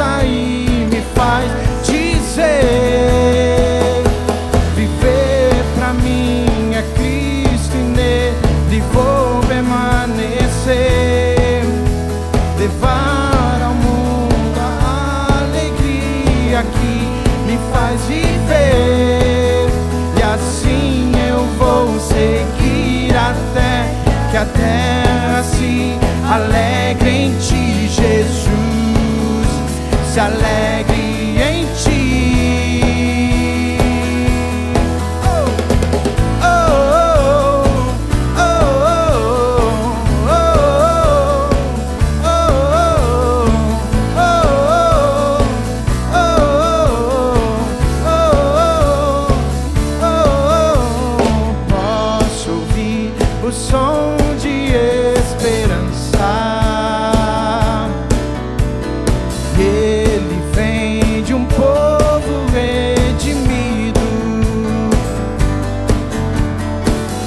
graça e me faz dizer: viver pra mim é Cristo e nele vou permanecer. Levar ao mundo a alegria que me faz viver, e assim eu vou seguir até que a terra se alegre em ti, Jesus, se alegre em ti. Posso ouvir o som de esperança. Ele vem de um povo redimido.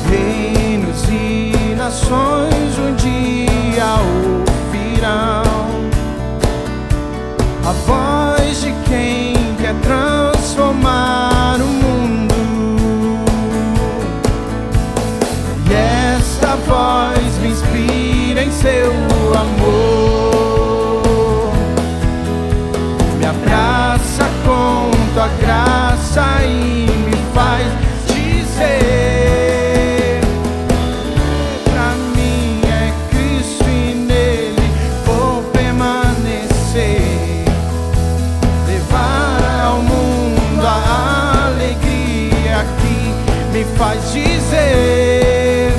Reinos e nações um dia ouvirão a voz de quem quer transformar o mundo. E esta voz me inspira em seu amor, me abraça com tua graça e me faz dizer: pra mim é Cristo e nele vou permanecer. Levar ao mundo a alegria que me faz dizer: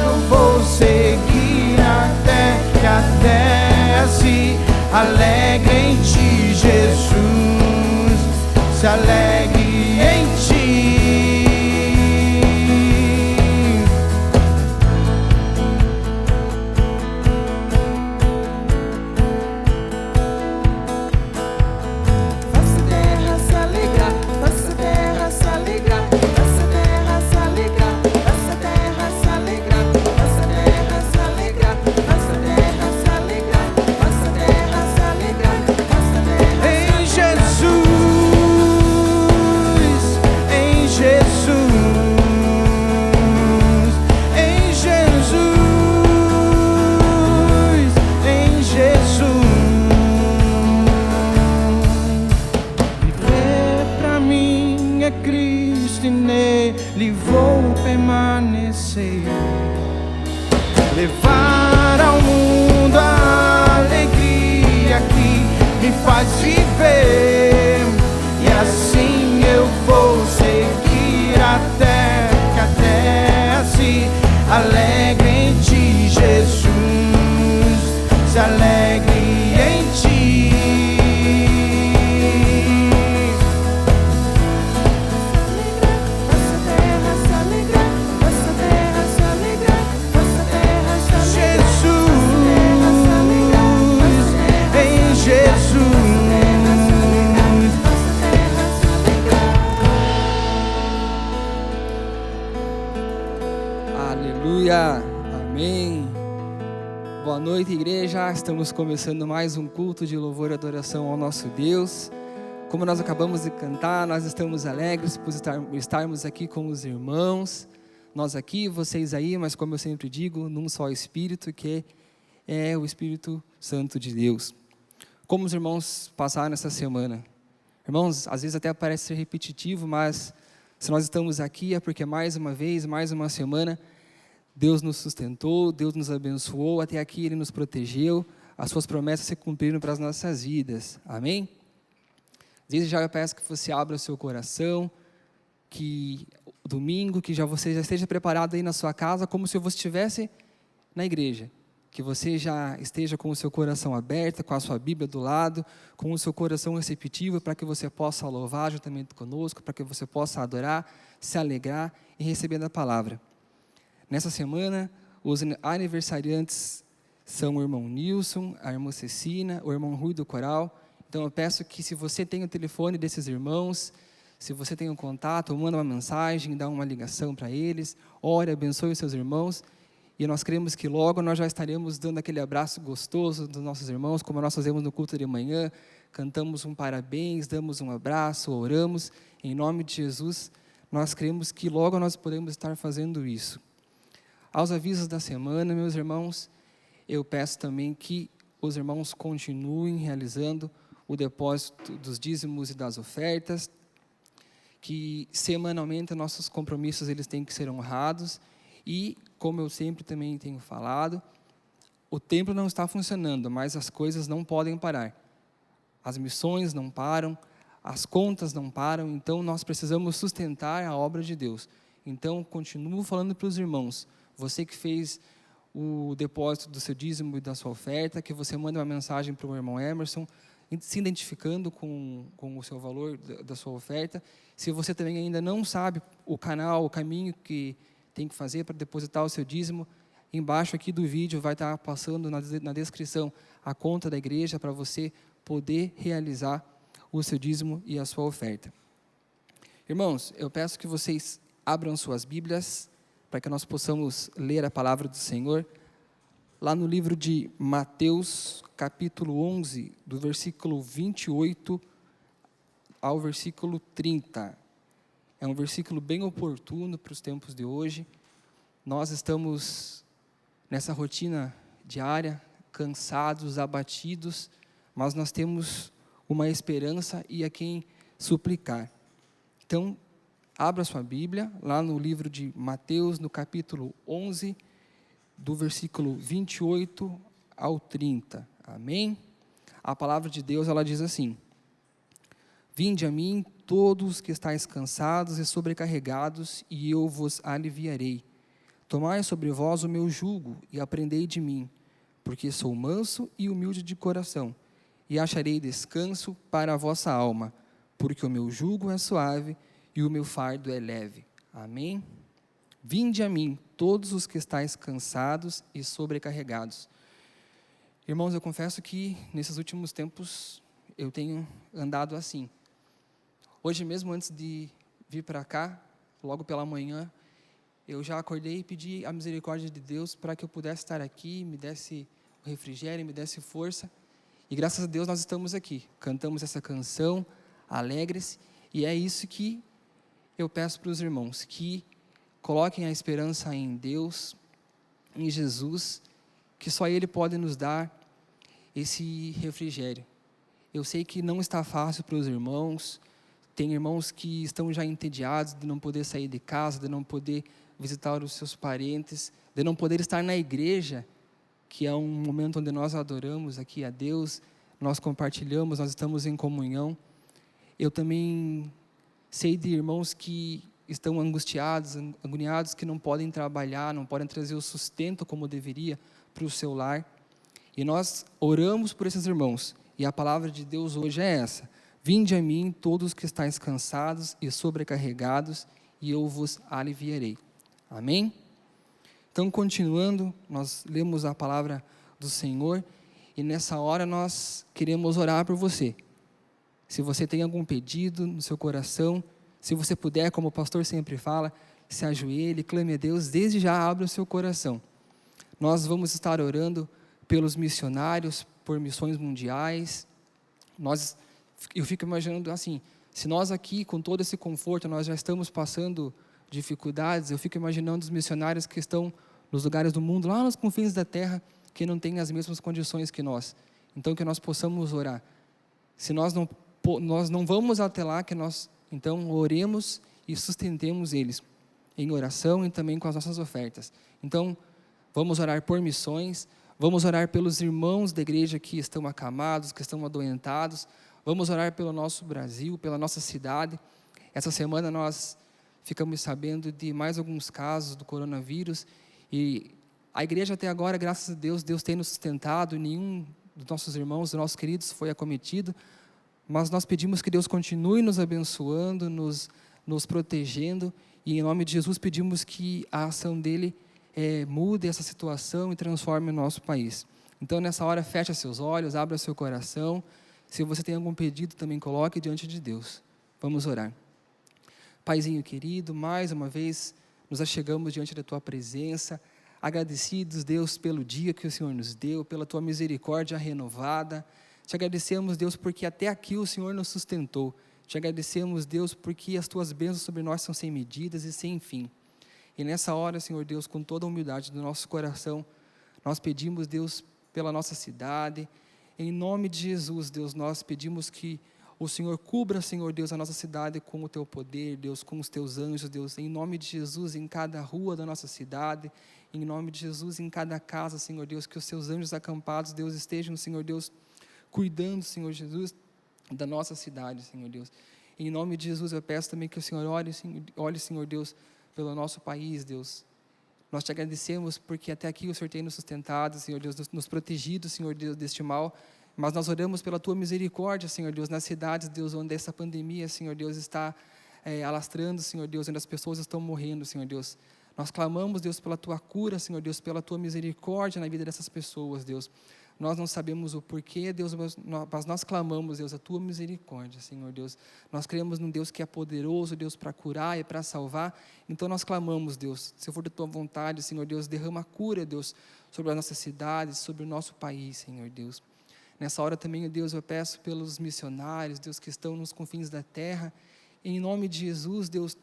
eu vou seguir até que a terra se alegre em ti, Jesus, se alegre em ti. Faça a terra se alegrar, faça a terra se alegrar, faça a terra se alegrar, faça a terra se alegrar, faça a terra se alegrar, faça a terra se alegrar, faça a terra se alegrar, faça a terra. Em Jesus, em Jesus, em Jesus, em Jesus. Viver pra mim é Cristo e nele vou permanecer. Levar ao mundo a alegria que me faz viver, e assim eu vou seguir até que a terra se alegre em ti, Jesus, se alegre em ti. Faça a terra se alegrar, faça a terra se alegrar, faça a terra se alegrar, Jesus, em Jesus. faça a terra se alegrar. Aleluia, amém. Boa noite, igreja. Estamos começando mais um culto de louvor e adoração ao nosso Deus. Como nós acabamos de cantar, nós estamos alegres por estarmos aqui com os irmãos. Nós aqui, vocês aí, mas como eu sempre digo, num só Espírito, que é o Espírito Santo de Deus. Como os irmãos passaram essa semana? Irmãos, às vezes até parece ser repetitivo, mas se nós estamos aqui é porque mais uma vez, mais uma semana, Deus nos sustentou, Deus nos abençoou, até aqui Ele nos protegeu, as suas promessas se cumpriram para as nossas vidas, amém? Desde já eu peço que você abra o seu coração, que domingo, que você já esteja preparado aí na sua casa, como se você estivesse na igreja, que você já esteja com o seu coração aberto, com a sua Bíblia do lado, com o seu coração receptivo, para que você possa louvar juntamente conosco, para que você possa adorar, se alegrar e receber da palavra. Nessa semana, os aniversariantes são o irmão Nilson, a irmã Cecina, o irmão Rui do coral. Então eu peço que, se você tem o telefone desses irmãos, se você tem um contato, manda uma mensagem, dá uma ligação para eles, ore, abençoe os seus irmãos E nós cremos que logo nós já estaremos dando aquele abraço gostoso dos nossos irmãos, como nós fazemos no culto de manhã, cantamos um parabéns, damos um abraço, oramos, em nome de Jesus, nós cremos que logo nós podemos estar fazendo isso. Aos avisos da semana, meus irmãos, eu peço também que os irmãos continuem realizando o depósito dos dízimos e das ofertas, que semanalmente nossos compromissos eles têm que ser honrados e, como eu sempre também tenho falado, o templo não está funcionando, mas as coisas não podem parar. As missões não param, as contas não param, então nós precisamos sustentar a obra de Deus. Então, continuo falando para os irmãos, você que fez o depósito do seu dízimo e da sua oferta, que você manda uma mensagem para o irmão Emerson, se identificando com o seu valor da sua oferta. Se você também ainda não sabe o canal, o caminho que tem que fazer para depositar o seu dízimo, embaixo aqui do vídeo vai estar passando na descrição a conta da igreja para você poder realizar o seu dízimo e a sua oferta. Irmãos, eu peço que vocês abram suas Bíblias para que nós possamos ler a palavra do Senhor, lá no livro de Mateus, capítulo 11, do versículo 28 ao versículo 30. É um versículo bem oportuno para os tempos de hoje. Nós estamos nessa rotina diária, cansados, abatidos, mas nós temos uma esperança e a quem suplicar. Então, abra sua Bíblia, lá no livro de Mateus, no capítulo 11, do versículo 28 ao 30. Amém? A palavra de Deus, ela diz assim: Vinde a mim, todos que estáis cansados e sobrecarregados, e eu vos aliviarei. Tomai sobre vós o meu jugo, e aprendei de mim, porque sou manso e humilde de coração, e acharei descanso para a vossa alma, porque o meu jugo é suave e o meu fardo é leve. Amém? Vinde a mim, todos os que estáis cansados e sobrecarregados. Irmãos, eu confesso que nesses últimos tempos eu tenho andado assim. Hoje mesmo, antes de vir para cá, logo pela manhã, eu já acordei e pedi a misericórdia de Deus para que eu pudesse estar aqui, me desse refrigério, me desse força. E graças a Deus nós estamos aqui, cantamos essa canção, alegres, e é isso que eu peço para os irmãos, que coloquem a esperança em Deus, em Jesus, que só Ele pode nos dar esse refrigério. Eu sei que não está fácil para os irmãos, tem irmãos que estão já entediados de não poder sair de casa, de não poder visitar os seus parentes, de não poder estar na igreja, que é um momento onde nós adoramos aqui a Deus, nós compartilhamos, nós estamos em comunhão. Eu também sei de irmãos que estão angustiados, agoniados, que não podem trabalhar, não podem trazer o sustento como deveria para o seu lar. E nós oramos por esses irmãos. E a palavra de Deus hoje é essa: Vinde a mim, todos que estáis cansados e sobrecarregados, e eu vos aliviarei. Amém? Então, continuando, nós lemos a palavra do Senhor, e nessa hora nós queremos orar por você. Se você tem algum pedido no seu coração, se você puder, como o pastor sempre fala, se ajoelhe, clame a Deus, desde já abra o seu coração. Nós vamos estar orando pelos missionários, por missões mundiais. Eu fico imaginando assim, se nós aqui, com todo esse conforto, nós já estamos passando dificuldades, eu fico imaginando os missionários que estão nos lugares do mundo, lá nos confins da terra, que não têm as mesmas condições que nós. Então, que nós possamos orar. Se nós não vamos até lá, que nós, então, oremos e sustentemos eles em oração e também com as nossas ofertas. Então, vamos orar por missões, vamos orar pelos irmãos da igreja que estão acamados, que estão adoentados, vamos orar pelo nosso Brasil, pela nossa cidade. Essa semana nós ficamos sabendo de mais alguns casos do coronavírus, e a igreja até agora, graças a Deus, Deus tem nos sustentado, nenhum dos nossos irmãos, dos nossos queridos foi acometido, mas nós pedimos que Deus continue nos abençoando, nos protegendo, e em nome de Jesus pedimos que a ação dele mude essa situação e transforme o nosso país. Então, nessa hora, feche seus olhos, abra seu coração. Se você tem algum pedido, também coloque diante de Deus. Vamos orar. Paizinho querido, mais uma vez nos achegamos diante da Tua presença, agradecidos, Deus, pelo dia que o Senhor nos deu, pela Tua misericórdia renovada. Te agradecemos, Deus, porque até aqui o Senhor nos sustentou. Te agradecemos, Deus, porque as Tuas bênçãos sobre nós são sem medidas e sem fim. E nessa hora, Senhor Deus, com toda a humildade do nosso coração, nós pedimos, Deus, pela nossa cidade. Em nome de Jesus, Deus, nós pedimos que o Senhor cubra, Senhor Deus, a nossa cidade com o Teu poder, Deus, com os Teus anjos, Deus. Em nome de Jesus, em cada rua da nossa cidade, em nome de Jesus, em cada casa, Senhor Deus, que os Teus anjos acampados, Deus, estejam, Senhor Deus, cuidando, Senhor Jesus, da nossa cidade, Senhor Deus. Em nome de Jesus, eu peço também que o Senhor olhe, Senhor Deus, pelo nosso país, Deus. Nós te agradecemos porque até aqui o Senhor tem nos sustentado, Senhor Deus, nos protegido, Senhor Deus, deste mal. Mas nós oramos pela Tua misericórdia, Senhor Deus, nas cidades, Deus, onde essa pandemia, Senhor Deus, está alastrando, Senhor Deus, onde as pessoas estão morrendo, Senhor Deus. Nós clamamos, Deus, pela Tua cura, Senhor Deus, pela Tua misericórdia na vida dessas pessoas, Deus. Nós não sabemos o porquê, Deus, mas nós clamamos, Deus, a Tua misericórdia, Senhor Deus. Nós cremos num Deus que é poderoso, Deus, para curar e para salvar. Então nós clamamos, Deus, se for da Tua vontade, Senhor Deus, derrama a cura, Deus, sobre a nossa cidade, sobre o nosso país, Senhor Deus. Nessa hora também, Deus, eu peço pelos missionários, Deus, que estão nos confins da terra. Em nome de Jesus, Deus,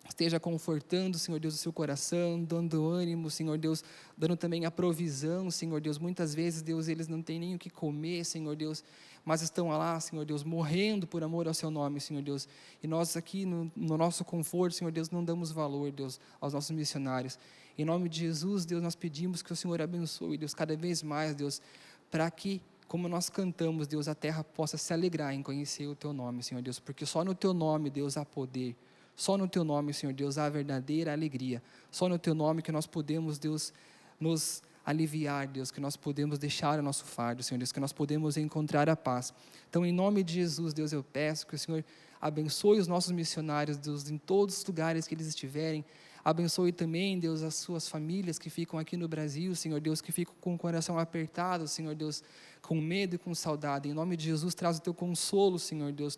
esteja confortando, Senhor Deus, o seu coração, dando ânimo, Senhor Deus, dando também a provisão, Senhor Deus. Muitas vezes, Deus, eles não têm nem o que comer, Senhor Deus, mas estão lá, Senhor Deus, morrendo por amor ao seu nome, Senhor Deus. E nós aqui, no nosso conforto, Senhor Deus, não damos valor, Deus, aos nossos missionários. Em nome de Jesus, Deus, nós pedimos que o Senhor abençoe, Deus, cada vez mais, Deus, para que, como nós cantamos, Deus, a terra possa se alegrar em conhecer o Teu nome, Senhor Deus, porque só no Teu nome, Deus, há poder. Só no Teu nome, Senhor Deus, há a verdadeira alegria. Só no Teu nome que nós podemos, Deus, nos aliviar, Deus, que nós podemos deixar o nosso fardo, Senhor Deus, que nós podemos encontrar a paz. Então, em nome de Jesus, Deus, eu peço que o Senhor abençoe os nossos missionários, Deus, em todos os lugares que eles estiverem. Abençoe também, Deus, as suas famílias que ficam aqui no Brasil, Senhor Deus, que ficam com o coração apertado, Senhor Deus, com medo e com saudade. Em nome de Jesus, traz o Teu consolo, Senhor Deus,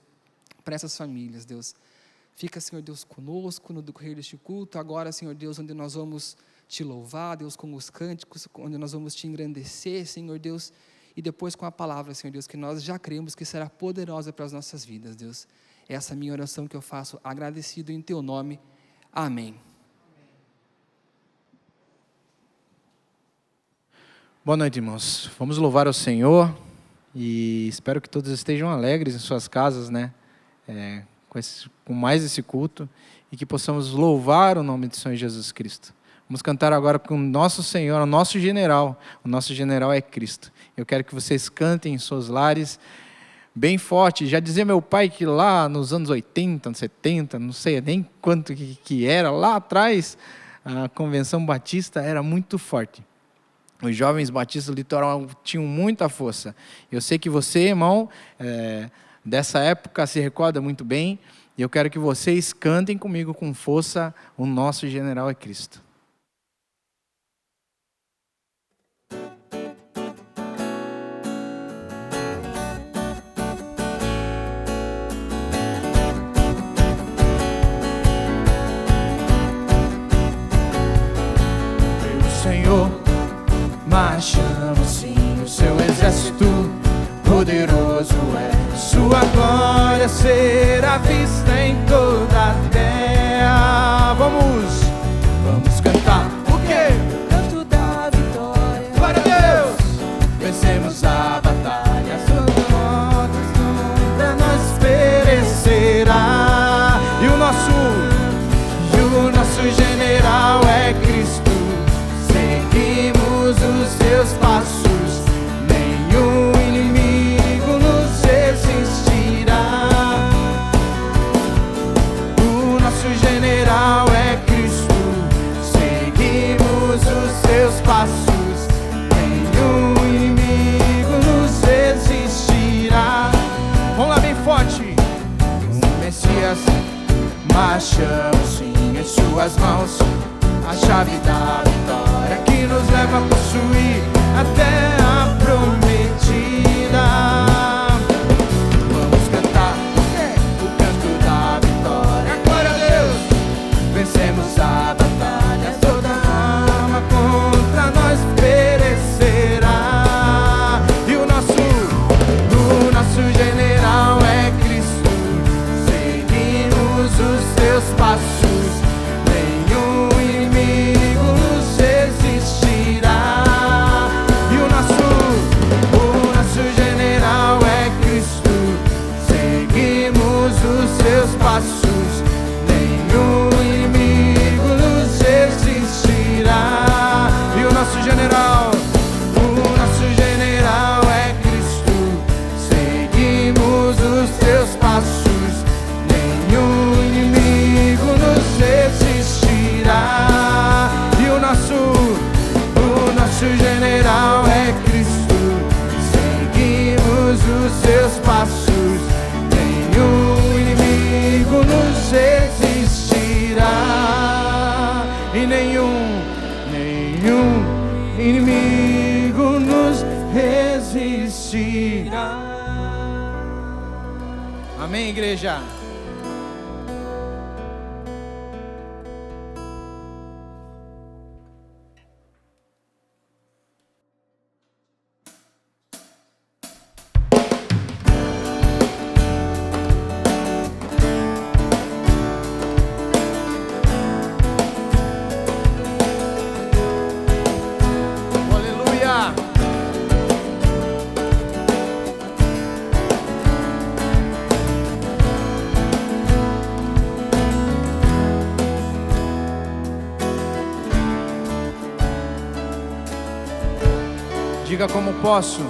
para essas famílias, Deus. Fica, Senhor Deus, conosco no decorrer deste culto. Agora, Senhor Deus, onde nós vamos Te louvar, Deus, com os cânticos, onde nós vamos Te engrandecer, Senhor Deus, e depois com a palavra, Senhor Deus, que nós já cremos que será poderosa para as nossas vidas, Deus. Essa é a minha oração que eu faço, agradecido em Teu nome. Amém. Boa noite, irmãos. Vamos louvar ao Senhor e espero que todos estejam alegres em suas casas, né? Com mais esse culto e que possamos louvar o nome de Senhor Jesus Cristo. Vamos cantar agora com o nosso Senhor, o nosso general. O nosso general é Cristo. Eu quero que vocês cantem em seus lares bem forte. Já dizia meu pai que lá nos anos 80, anos 70, não sei nem quanto que era, lá atrás, a Convenção Batista era muito forte. Os jovens batistas do litoral tinham muita força. Eu sei que você, irmão, dessa época se recorda muito bem. E eu quero que vocês cantem comigo com força, o nosso general é Cristo. O Senhor marchando sim, o seu exército poderoso é. Sua glória será vista em toda a terra. Vamos cantar. O quê? Canto da vitória. Glória a Deus. Vencemos a batalha. Sobre mortos nunca nos perecerá. E o nosso general é Cristo. Seguimos os seus passos. Nenhum inimigo nos resistirá. O nosso general é Cristo. Seguimos os seus passos. Nenhum inimigo nos resistirá. Vamos lá bem forte. O Messias marchamos sim em suas mãos. A chave da vitória que nos leva a possuir a terra prometida. Vamos cantar o canto da vitória. Glória a Deus. Vencemos a batalha, toda arma contra teus passos, nenhum inimigo nos resistirá. E nenhum inimigo nos resistirá. Amém, igreja? Diga como posso.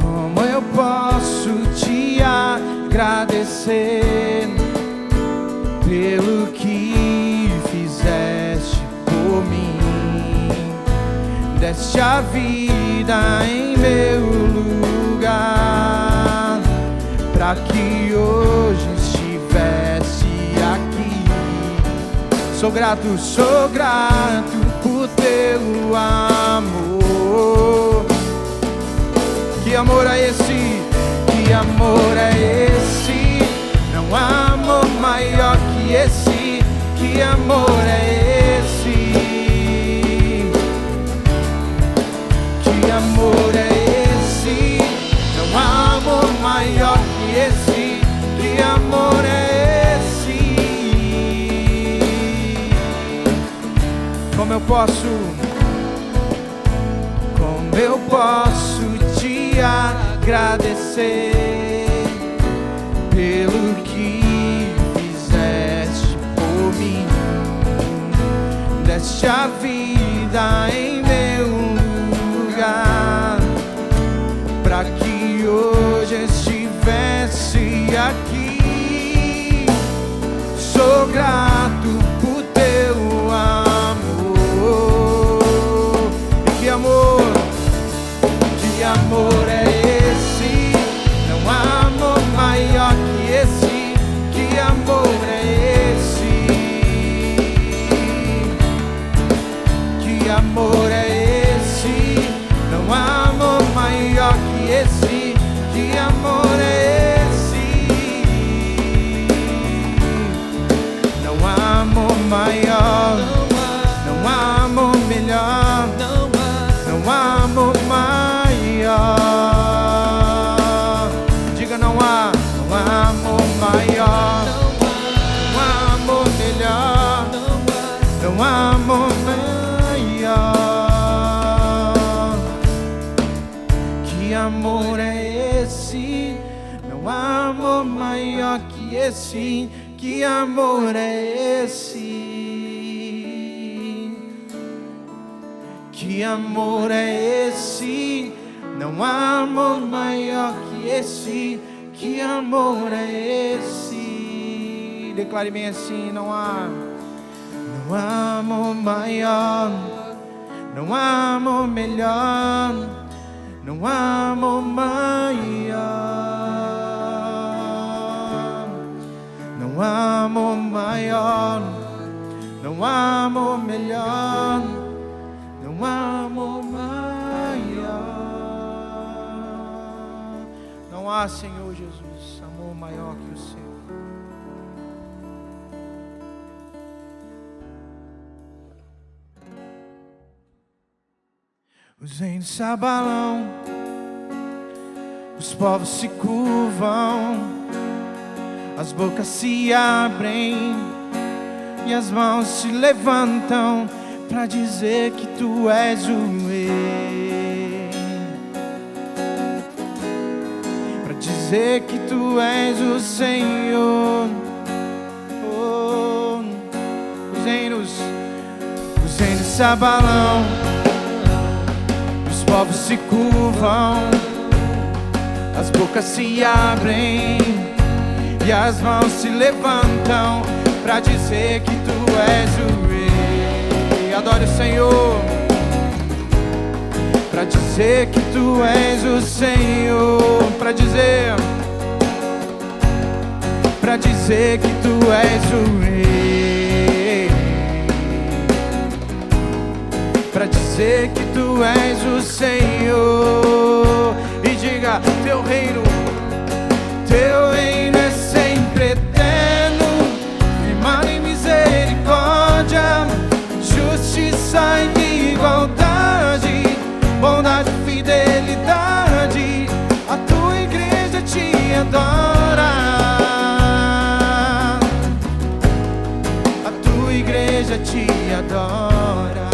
Como eu posso te agradecer pelo que fizeste por mim. Deste a vida em meu lugar, pra que hoje estivesse aqui. Sou grato por teu amor. Que amor é esse? Que amor é esse? Não há amor maior que esse. Que amor é esse? Que amor é esse? Não há amor maior que esse. Que amor é esse? Como eu posso te agradecer pelo que fizeste por mim. Deste a vida em meu lugar, pra que hoje estivesse aqui. Sou grato por teu amor. Que amor é esse? Não há amor maior que esse. Que amor é esse? Que amor é esse? Não há amor maior que esse. Que amor é esse? Não há amor maior, não há amor melhor, não há amor maior. Diga, não há amor maior, não há amor melhor, não há amor maior. Que amor é esse? Não há amor maior que esse. Que amor é esse? Que amor é esse? Não há amor maior que esse. Que amor é esse? Declare bem assim: não há amor maior, não há amor melhor, não há amor maior, não há amor maior, não há amor melhor, não há amor maior. Não há, Senhor Jesus, amor maior que o seu. Os reinos se abalam, os povos se curvam, as bocas se abrem e as mãos se levantam pra dizer que tu és o rei, pra dizer que tu és o Senhor. Oh, os reinos se abalam, os povos se curvam, as bocas se abrem e as mãos se levantam pra dizer que tu és o rei. Adore o Senhor. Pra pra dizer que tu és o Senhor, pra dizer que tu és o Rei, pra dizer que tu és o Senhor. E diga: teu reino é sempre eterno, firmado em misericórdia, justiça e igualdade, bondade e fidelidade. A tua igreja te adora, a tua igreja te adora.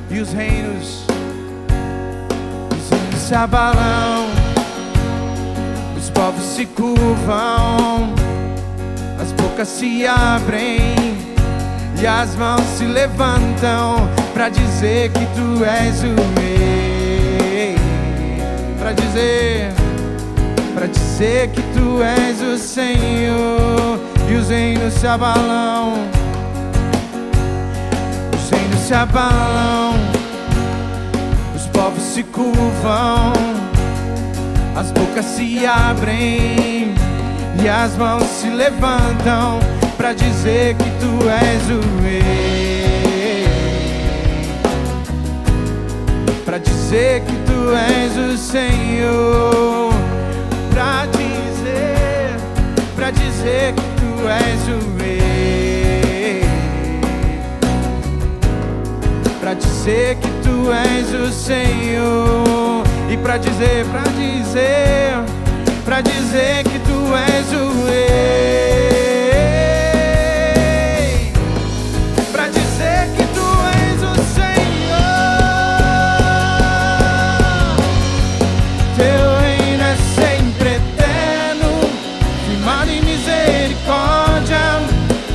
E os reinos se abalam, os povos se curvam, as bocas se abrem e as mãos se levantam pra dizer que tu és o Rei, pra dizer que tu és o Senhor. E os reinos se abalam, os reinos se abalam, os povos se curvam, as bocas se abrem e as mãos se levantam pra dizer que tu és o Rei, pra dizer que tu és o Senhor, pra dizer que tu és o Rei, pra dizer que tu és o Senhor. E pra dizer que tu és o Rei, pra dizer que tu és o Senhor. Teu reino é sempre eterno, firmado em misericórdia,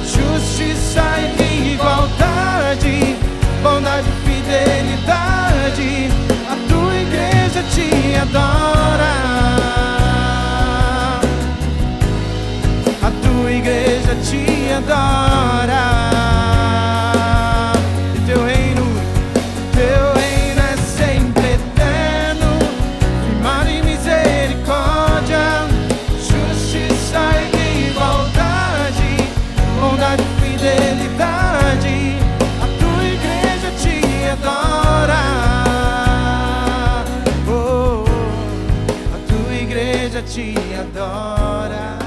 justiça e igualdade, bondade e fidelidade. A tua igreja te adora, a tua igreja te adora. E teu reino é sempre eterno, firmado em misericórdia, justiça e igualdade, bondade e fidelidade. A tua igreja te adora, oh, a tua igreja te adora.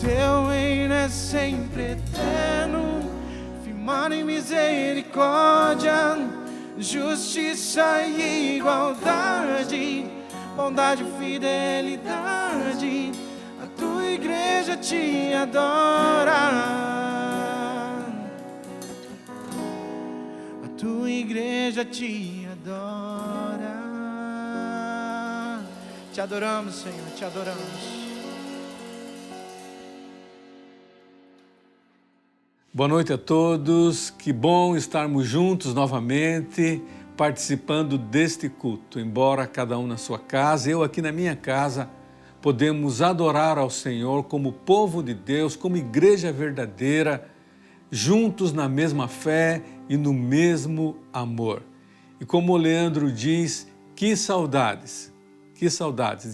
Teu reino é sempre eterno, firmado em misericórdia, justiça e igualdade, bondade e fidelidade. A tua igreja te adora, a tua igreja te adora. Te adoramos, Senhor, te adoramos. Boa noite a todos, que bom estarmos juntos novamente, participando deste culto. Embora cada um na sua casa, eu aqui na minha casa, podemos adorar ao Senhor como povo de Deus, como igreja verdadeira, juntos na mesma fé e no mesmo amor. E como o Leandro diz, que saudades de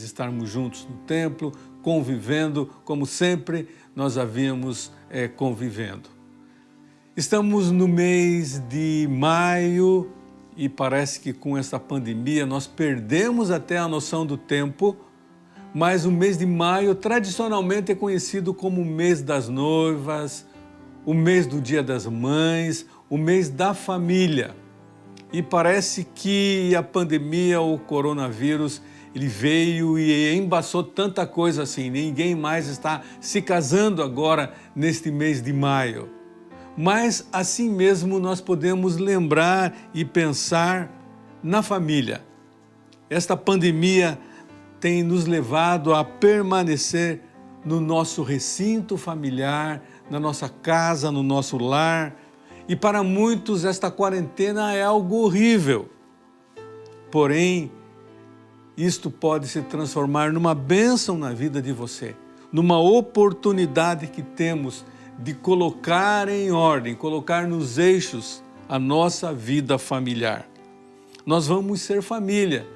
estarmos juntos no templo, convivendo como sempre nós havíamos convivendo. Estamos no mês de maio e parece que com essa pandemia nós perdemos até a noção do tempo, mas o mês de maio tradicionalmente é conhecido como o mês das noivas, o mês do Dia das Mães, o mês da família. E parece que a pandemia, o coronavírus, ele veio e embaçou tanta coisa assim. Ninguém mais está se casando agora neste mês de maio. Mas assim mesmo nós podemos lembrar e pensar na família. Esta pandemia tem nos levado a permanecer no nosso recinto familiar, na nossa casa, no nosso lar. E para muitos esta quarentena é algo horrível. Porém, isto pode se transformar numa bênção na vida de você, numa oportunidade que temos de colocar em ordem, colocar nos eixos a nossa vida familiar. Nós vamos ser família,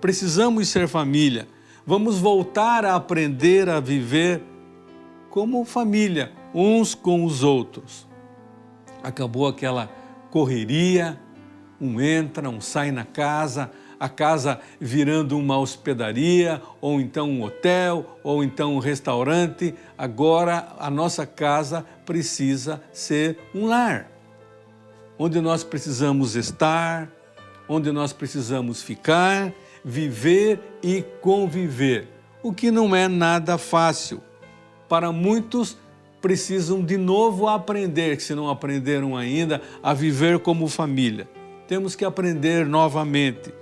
precisamos ser família. Vamos voltar a aprender a viver como família, uns com os outros. Acabou aquela correria, um entra, um sai na casa, a casa virando uma hospedaria, ou então um hotel, ou então um restaurante. Agora a nossa casa precisa ser um lar, onde nós precisamos estar, onde nós precisamos ficar, viver e conviver, o que não é nada fácil. Para muitos, precisam de novo aprender, se não aprenderam ainda, a viver como família. Temos que aprender novamente.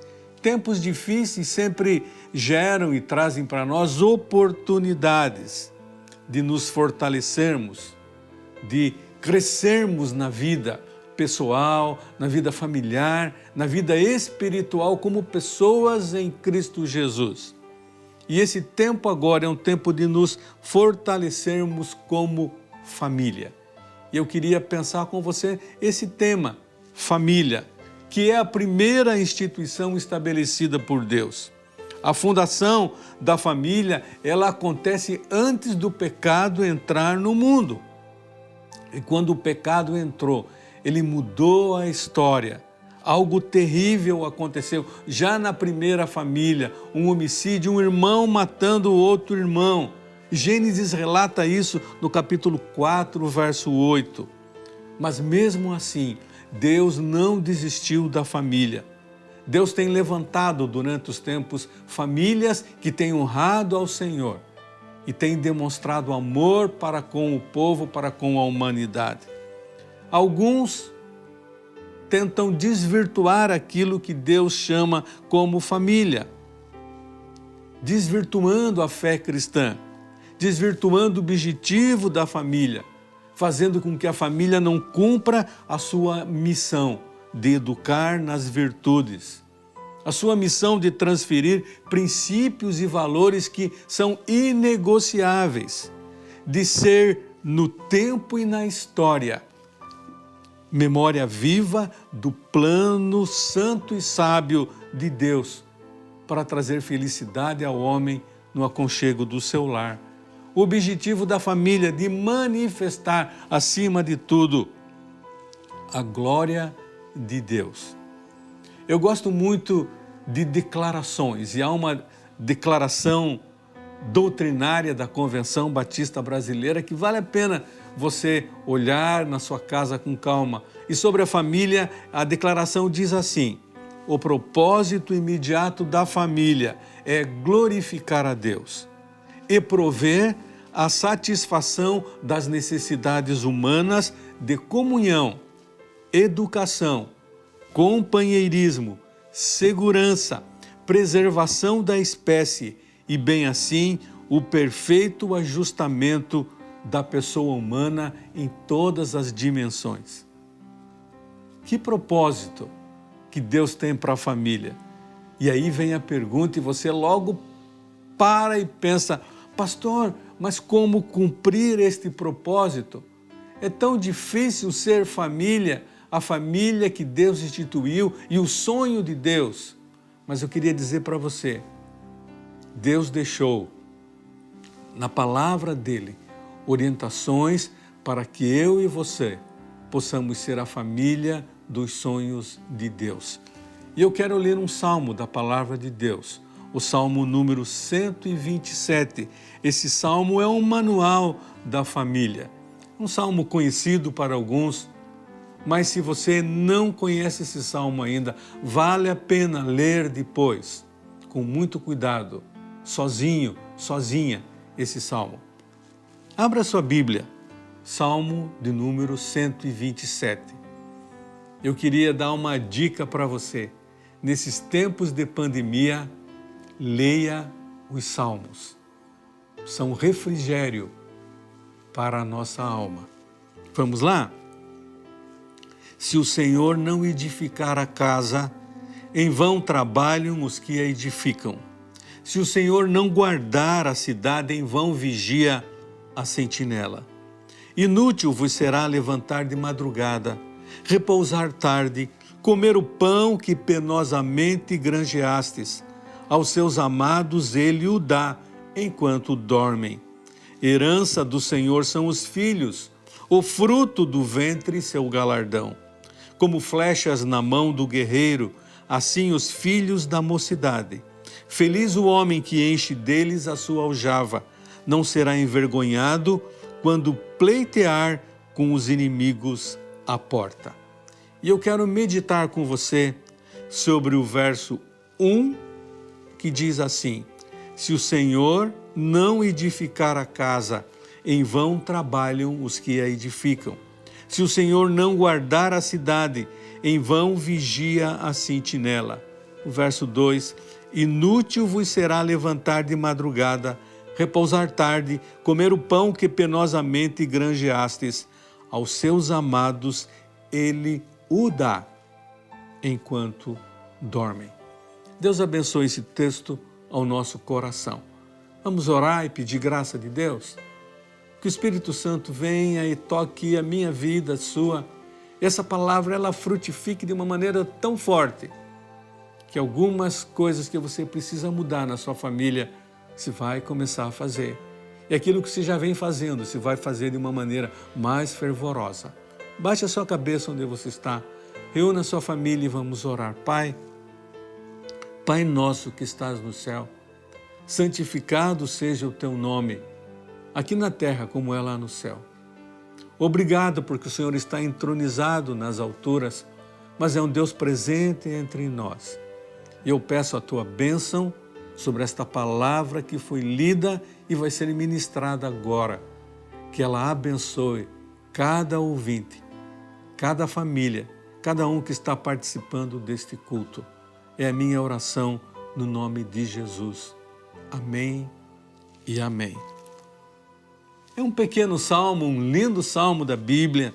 Tempos difíceis sempre geram e trazem para nós oportunidades de nos fortalecermos, de crescermos na vida pessoal, na vida familiar, na vida espiritual como pessoas em Cristo Jesus. E esse tempo agora é um tempo de nos fortalecermos como família. E eu queria pensar com você esse tema, família, que é a primeira instituição estabelecida por Deus. A fundação da família, ela acontece antes do pecado entrar no mundo. E quando o pecado entrou, ele mudou a história. Algo terrível aconteceu já na primeira família, um homicídio, um irmão matando o outro irmão. Gênesis relata isso no capítulo 4, verso 8. Mas mesmo assim, Deus não desistiu da família. Deus tem levantado durante os tempos famílias que têm honrado ao Senhor e têm demonstrado amor para com o povo, para com a humanidade. Alguns tentam desvirtuar aquilo que Deus chama como família, desvirtuando a fé cristã, desvirtuando o objetivo da família, fazendo com que a família não cumpra a sua missão de educar nas virtudes, a sua missão de transferir princípios e valores que são inegociáveis, de ser no tempo e na história memória viva do plano santo e sábio de Deus para trazer felicidade ao homem no aconchego do seu lar. O objetivo da família de manifestar, acima de tudo, a glória de Deus. Eu gosto muito de declarações, e há uma declaração doutrinária da Convenção Batista Brasileira que vale a pena você olhar na sua casa com calma. E sobre a família, a declaração diz assim: o propósito imediato da família é glorificar a Deus e prover a satisfação das necessidades humanas de comunhão, educação, companheirismo, segurança, preservação da espécie e, bem assim, o perfeito ajustamento da pessoa humana em todas as dimensões. Que propósito que Deus tem para a família? E aí vem a pergunta e você logo para e pensa: pastor, mas como cumprir este propósito? É tão difícil ser família, a família que Deus instituiu e o sonho de Deus. Mas eu queria dizer para você, Deus deixou na palavra dele orientações para que eu e você possamos ser a família dos sonhos de Deus. E eu quero ler um salmo da palavra de Deus, o salmo número 127. Esse salmo é um manual da família, um salmo conhecido para alguns, mas se você não conhece esse salmo ainda, vale a pena ler depois, com muito cuidado, sozinho, sozinha, esse salmo. Abra sua Bíblia, Salmo de número 127. Eu queria dar uma dica para você. Nesses tempos de pandemia, leia os Salmos. São refrigério para a nossa alma. Vamos lá? Se o Senhor não edificar a casa, em vão trabalham os que a edificam. Se o Senhor não guardar a cidade, em vão vigia a sentinela. Inútil vos será levantar de madrugada, repousar tarde, comer o pão que penosamente granjeastes. Aos seus amados ele o dá enquanto dormem. Herança do Senhor são os filhos, o fruto do ventre seu galardão. Como flechas na mão do guerreiro, assim os filhos da mocidade. Feliz o homem que enche deles a sua aljava, não será envergonhado quando pleitear com os inimigos à porta. E eu quero meditar com você sobre o verso 1, que diz assim: se o Senhor não edificar a casa, em vão trabalham os que a edificam. Se o Senhor não guardar a cidade, em vão vigia a sentinela. O verso 2, inútil vos será levantar de madrugada, repousar tarde, comer o pão que penosamente granjeastes. Aos seus amados ele o dá, enquanto dormem. Deus abençoe esse texto ao nosso coração. Vamos orar e pedir graça de Deus? Que o Espírito Santo venha e toque a minha vida, a sua. Essa palavra, ela frutifique de uma maneira tão forte que algumas coisas que você precisa mudar na sua família, você vai começar a fazer. E aquilo que você já vem fazendo, você vai fazer de uma maneira mais fervorosa. Baixe a sua cabeça onde você está, reúna a sua família e vamos orar. Pai nosso que estás no céu, santificado seja o teu nome, aqui na terra como é lá no céu. Obrigado porque o Senhor está entronizado nas alturas, mas é um Deus presente entre nós. E eu peço a tua bênção sobre esta palavra que foi lida e vai ser ministrada agora. Que ela abençoe cada ouvinte, cada família, cada um que está participando deste culto. É a minha oração no nome de Jesus. Amém e amém. É um pequeno salmo, um lindo salmo da Bíblia.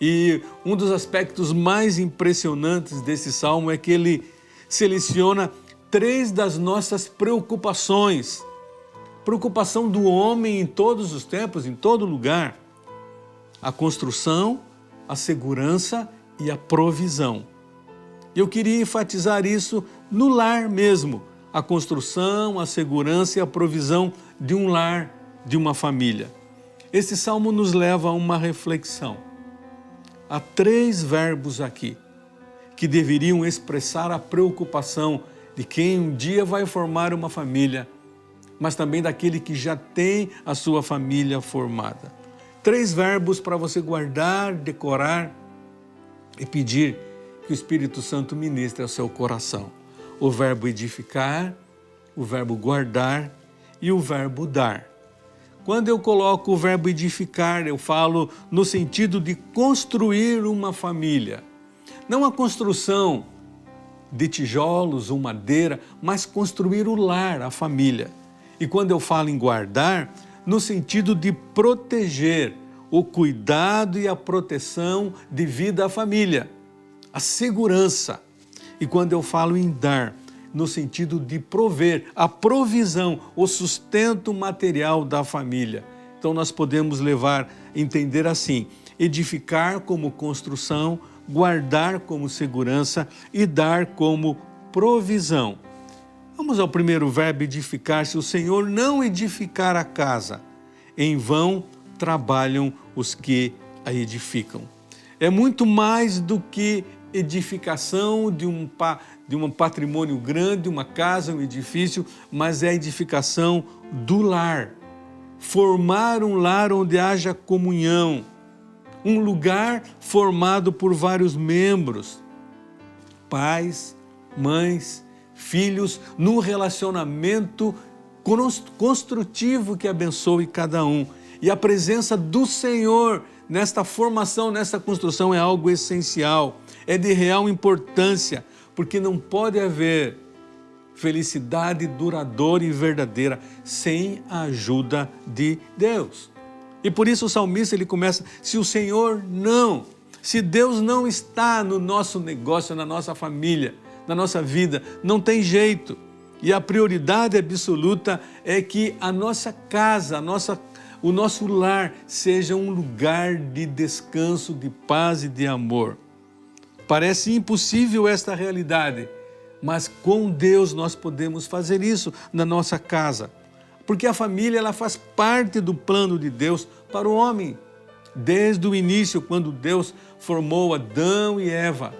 E um dos aspectos mais impressionantes desse salmo é que ele seleciona 3 das nossas preocupações. Preocupação do homem em todos os tempos, em todo lugar. A construção, a segurança e a provisão. Eu queria enfatizar isso no lar mesmo. A construção, a segurança e a provisão de um lar, de uma família. Esse salmo nos leva a uma reflexão. Há 3 verbos aqui que deveriam expressar a preocupação de quem um dia vai formar uma família, mas também daquele que já tem a sua família formada. 3 verbos para você guardar, decorar e pedir que o Espírito Santo ministre ao seu coração. O verbo edificar, o verbo guardar e o verbo dar. Quando eu coloco o verbo edificar, eu falo no sentido de construir uma família. Não a construção de tijolos ou madeira, mas construir o lar, a família. E quando eu falo em guardar, no sentido de proteger, o cuidado e a proteção devida à família, a segurança. E quando eu falo em dar, no sentido de prover, a provisão, o sustento material da família. Então nós podemos entender assim, edificar como construção, guardar como segurança e dar como provisão. Vamos ao primeiro verbo, edificar. Se o Senhor não edificar a casa, em vão trabalham os que a edificam. É muito mais do que edificação de um patrimônio grande, uma casa, um edifício, mas é a edificação do lar. Formar um lar onde haja comunhão, um lugar formado por vários membros, pais, mães, filhos, num relacionamento construtivo que abençoe cada um. E a presença do Senhor nesta formação, nesta construção é algo essencial, é de real importância, porque não pode haver felicidade duradoura e verdadeira sem a ajuda de Deus. E por isso o salmista ele começa, se Deus não está no nosso negócio, na nossa família, na nossa vida, não tem jeito. E a prioridade absoluta é que a nossa casa, o nosso lar seja um lugar de descanso, de paz e de amor. Parece impossível esta realidade, mas com Deus nós podemos fazer isso na nossa casa. Porque a família ela faz parte do plano de Deus para o homem. Desde o início, quando Deus formou Adão e Eva,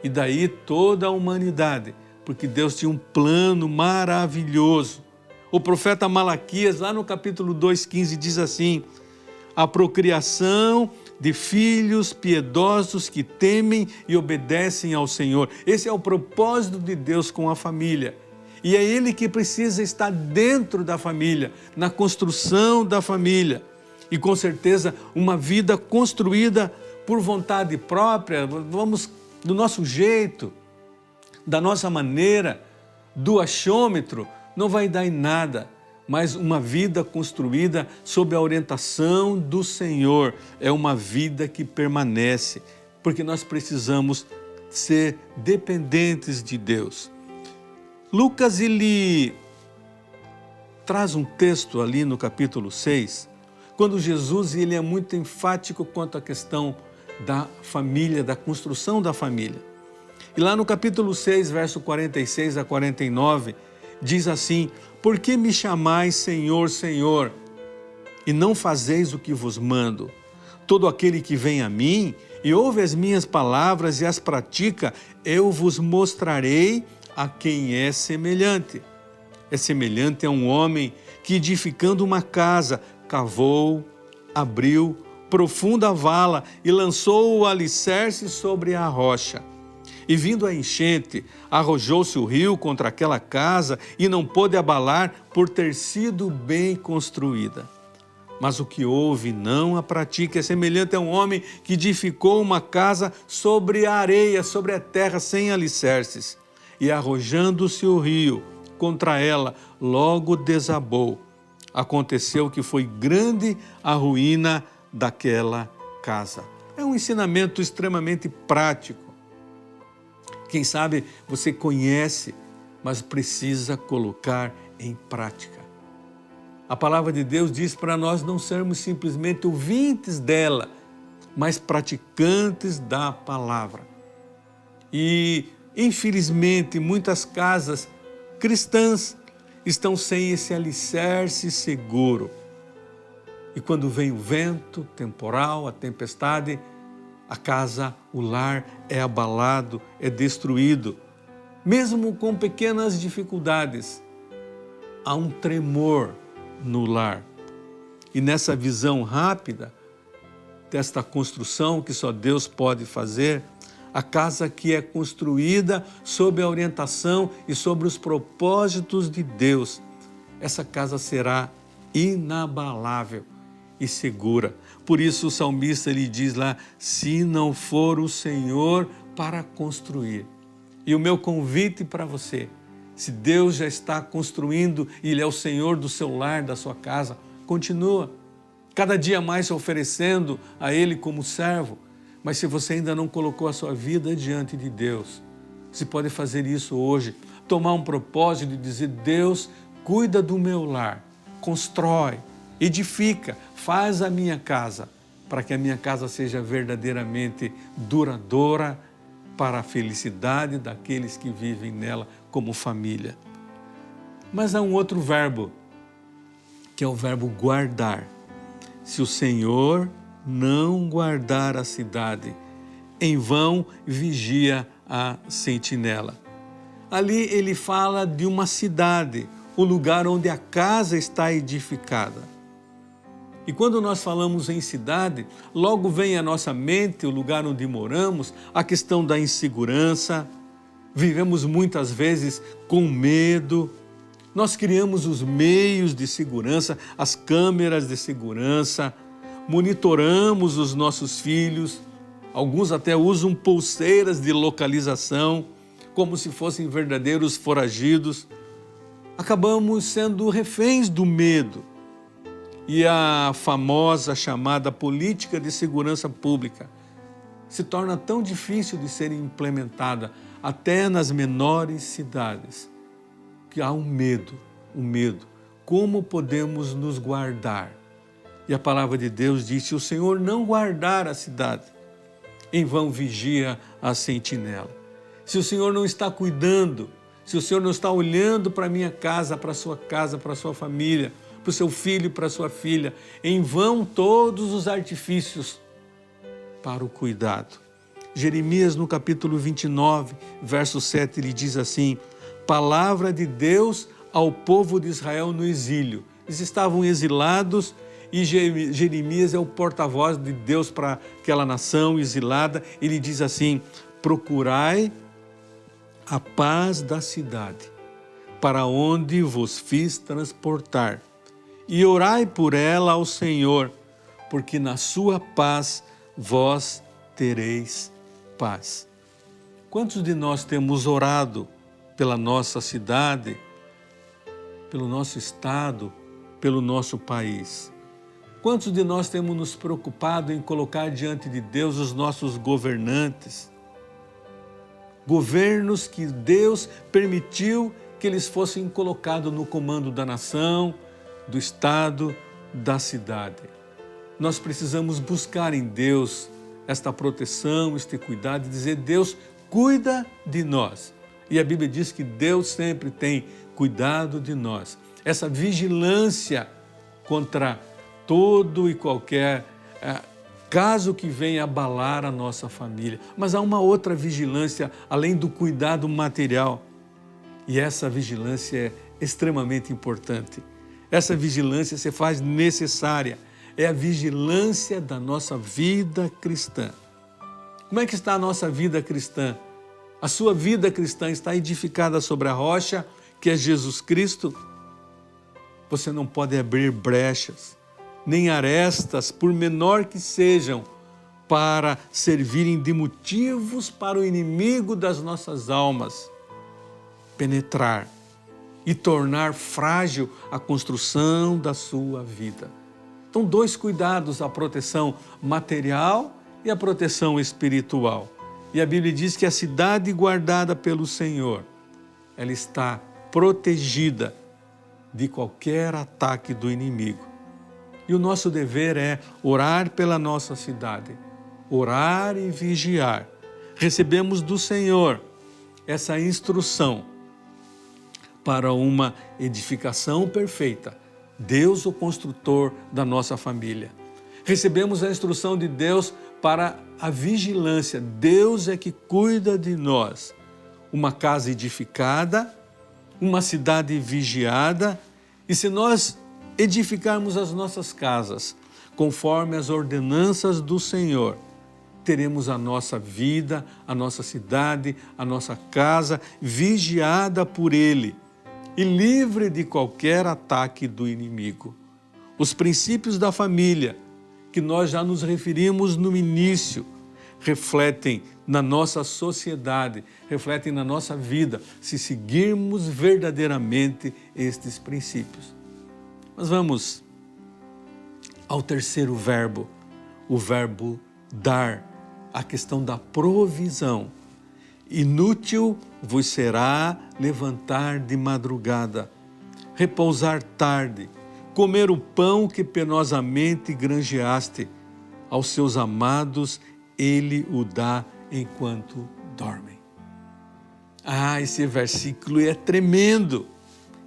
e daí toda a humanidade, porque Deus tinha um plano maravilhoso. O profeta Malaquias, lá no capítulo 2,15, diz assim: a procriação de filhos piedosos que temem e obedecem ao Senhor. Esse é o propósito de Deus com a família. E é Ele que precisa estar dentro da família, na construção da família. E com certeza uma vida construída por vontade própria, vamos do nosso jeito, da nossa maneira, do achômetro, não vai dar em nada. Mas uma vida construída sob a orientação do Senhor é uma vida que permanece, porque nós precisamos ser dependentes de Deus. Lucas, ele traz um texto ali no capítulo 6, quando Jesus ele é muito enfático quanto à questão da família, da construção da família. E lá no capítulo 6, verso 46 a 49, diz assim: por que me chamais Senhor, Senhor, e não fazeis o que vos mando? Todo aquele que vem a mim e ouve as minhas palavras e as pratica, eu vos mostrarei a quem é semelhante. É semelhante a um homem que, edificando uma casa, cavou, abriu profunda vala e lançou o alicerce sobre a rocha. E vindo a enchente, arrojou-se o rio contra aquela casa e não pôde abalar por ter sido bem construída. Mas o que ouve não a pratica é semelhante a um homem que edificou uma casa sobre a areia, sobre a terra, sem alicerces. E arrojando-se o rio contra ela, logo desabou. Aconteceu que foi grande a ruína daquela casa. É um ensinamento extremamente prático. Quem sabe você conhece, mas precisa colocar em prática. A palavra de Deus diz para nós não sermos simplesmente ouvintes dela, mas praticantes da palavra. E, infelizmente, muitas casas cristãs estão sem esse alicerce seguro. E quando vem o vento temporal, a tempestade, a casa, o lar é abalado, é destruído. Mesmo com pequenas dificuldades, há um tremor no lar. E nessa visão rápida desta construção que só Deus pode fazer, a casa que é construída sob a orientação e sobre os propósitos de Deus, essa casa será inabalável e segura. Por isso o salmista ele diz lá: se não for o Senhor para construir. E o meu convite para você, se Deus já está construindo e Ele é o Senhor do seu lar, da sua casa, continua, cada dia mais se oferecendo a Ele como servo. Mas se você ainda não colocou a sua vida diante de Deus, você pode fazer isso hoje, tomar um propósito de dizer: Deus, cuida do meu lar, constrói, edifica, faz a minha casa, para que a minha casa seja verdadeiramente duradoura para a felicidade daqueles que vivem nela como família. Mas há um outro verbo, que é o verbo guardar. Se o Senhor não guardar a cidade, em vão vigia a sentinela. Ali ele fala de uma cidade, o lugar onde a casa está edificada. E quando nós falamos em cidade, logo vem à nossa mente o lugar onde moramos, a questão da insegurança. Vivemos muitas vezes com medo. Nós criamos os meios de segurança, as câmeras de segurança, monitoramos os nossos filhos. Alguns até usam pulseiras de localização, como se fossem verdadeiros foragidos. Acabamos sendo reféns do medo. E a famosa chamada política de segurança pública se torna tão difícil de ser implementada até nas menores cidades, que há um medo. Como podemos nos guardar? E a palavra de Deus diz: se o Senhor não guardar a cidade, em vão vigia a sentinela. Se o Senhor não está cuidando, se o Senhor não está olhando para a minha casa, para a sua família, para o seu filho, para a sua filha, em vão todos os artifícios para o cuidado. Jeremias, no capítulo 29, verso 7, ele diz assim: palavra de Deus ao povo de Israel no exílio. Eles estavam exilados e Jeremias é o porta-voz de Deus para aquela nação exilada. Ele diz assim: procurai a paz da cidade, para onde vos fiz transportar, e orai por ela ao Senhor, porque na sua paz vós tereis paz. Quantos de nós temos orado pela nossa cidade, pelo nosso estado, pelo nosso país? Quantos de nós temos nos preocupado em colocar diante de Deus os nossos governantes? Governos que Deus permitiu que eles fossem colocados no comando da nação, do estado, da cidade. Nós precisamos buscar em Deus esta proteção, este cuidado, e dizer: Deus cuida de nós. E a Bíblia diz que Deus sempre tem cuidado de nós. Essa vigilância contra todo e qualquer caso que venha abalar a nossa família. Mas há uma outra vigilância, além do cuidado material. E essa vigilância é extremamente importante. Essa vigilância se faz necessária. É a vigilância da nossa vida cristã. Como é que está a nossa vida cristã? A sua vida cristã está edificada sobre a rocha, que é Jesus Cristo? Você não pode abrir brechas, nem arestas, por menor que sejam, para servirem de motivos para o inimigo das nossas almas penetrar e tornar frágil a construção da sua vida. Então, dois cuidados: a proteção material e a proteção espiritual. E a Bíblia diz que a cidade guardada pelo Senhor, ela está protegida de qualquer ataque do inimigo. E o nosso dever é orar pela nossa cidade, orar e vigiar. Recebemos do Senhor essa instrução para uma edificação perfeita. Deus, o construtor da nossa família. Recebemos a instrução de Deus para a vigilância. Deus é que cuida de nós. Uma casa edificada, uma cidade vigiada. E se nós edificarmos as nossas casas conforme as ordenanças do Senhor, teremos a nossa vida, a nossa cidade, a nossa casa vigiada por Ele e livre de qualquer ataque do inimigo. Os princípios da família, que nós já nos referimos no início, refletem na nossa sociedade, refletem na nossa vida, se seguirmos verdadeiramente estes princípios. Mas vamos ao terceiro verbo, o verbo dar, a questão da provisão. Inútil vos será levantar de madrugada, repousar tarde, comer o pão que penosamente granjeaste. Aos seus amados ele o dá enquanto dormem. Esse versículo é tremendo,